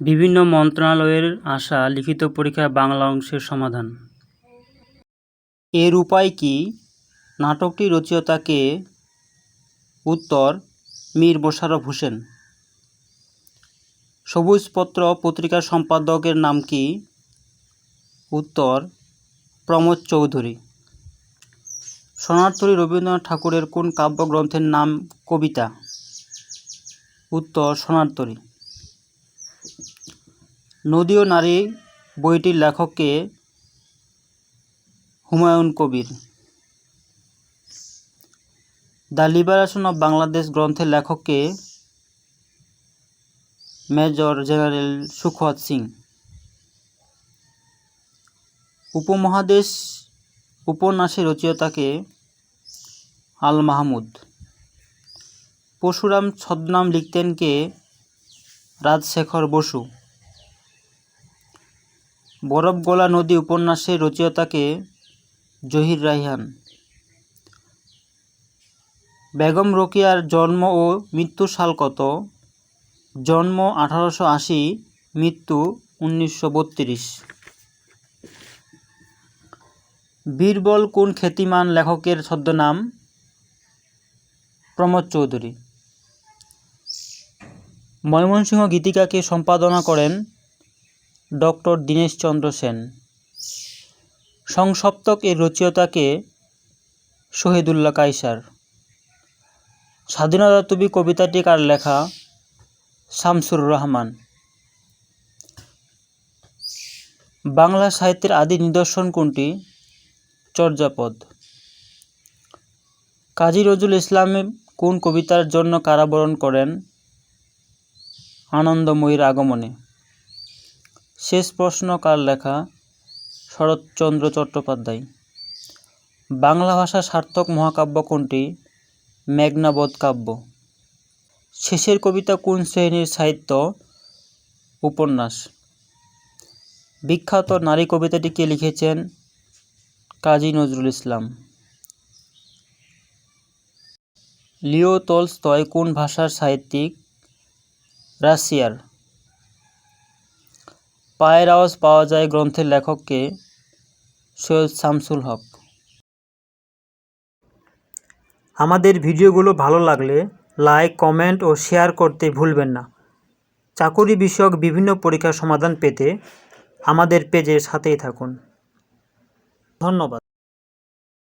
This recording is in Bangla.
বিভিন্ন মন্ত্রণালয়ের আসা লিখিত পরীক্ষার বাংলা অংশের সমাধান। এর উপায় কি? নাটকটি রচয়িতা কে? উত্তর মীর মোশাররফ হোসেন। সবুজপত্র পত্রিকার সম্পাদকের নাম কি? উত্তর প্রমোদ চৌধুরী। সোনার তরী রবীন্দ্রনাথ ঠাকুরের কোন কাব্যগ্রন্থের নাম কবিতা? উত্তর সোনার তরী। নদী ও নারী বইটির লেখক কে? Humayun Kabir. The liberation of Bangladesh গ্রন্থের লেখক কে? Major general Sukhwant Singh. উপমহাদেশ উপন্যাসের রচয়িতা কে? আল মাহমুদ। পরশুরাম ছদ্মনাম লিখতেন কে? রাজশেখর বসু। বরফ গলা নদী উপন্যাসের রচয়িতা কে? জহির রায়হান। বেগম রোকেয়ার জন্ম ও মৃত্যু সাল কত? জন্ম 1880, মৃত্যু 1932। বীরবল কোন খ্যাতিমান লেখকের ছদ্মনাম? প্রমোদ চৌধুরী। ময়মনসিংহ গীতিকাকে সম্পাদনা করেন ডক্টর দীনেশচন্দ্র সেন। সংসপ্তক এর রচয়িতা কে? শহীদুল্লাহ কায়সার। স্বাধীনতা তুমি কবিতাটি কার লেখা? শামসুর রহমান। বাংলা সাহিত্যের আদি নিদর্শন কোনটি? চর্যাপদ। কাজী নজরুল ইসলাম কোন কবিতার জন্য কারাবরণ করেন? আনন্দময়ীর আগমনে। শেষ প্রশ্ন কার লেখা? শরৎচন্দ্র চট্টোপাধ্যায়। বাংলা ভাষার সার্থক মহাকাব্য কোনটি? মেঘনাবধ কাব্য। শেষের কবিতা কোন শ্রেণীর সাহিত্য? উপন্যাস। বিখ্যাত নারী কবিতাটি কে লিখেছেন? কাজী নজরুল ইসলাম। লিও তলস্তয় কোন ভাষার সাহিত্যিক? রাশিয়ার। পায়ের আওয়াজ পাওয়া যায় গ্রন্থের লেখক কে? সৈয়দ শামসুল হক। আমাদের ভিডিওগুলো ভালো লাগলে লাইক, কমেন্ট ও শেয়ার করতে ভুলবেন না। চাকরি বিষয়ক বিভিন্ন পরীক্ষার সমাধান পেতে আমাদের পেজের সাথেই থাকুন। ধন্যবাদ।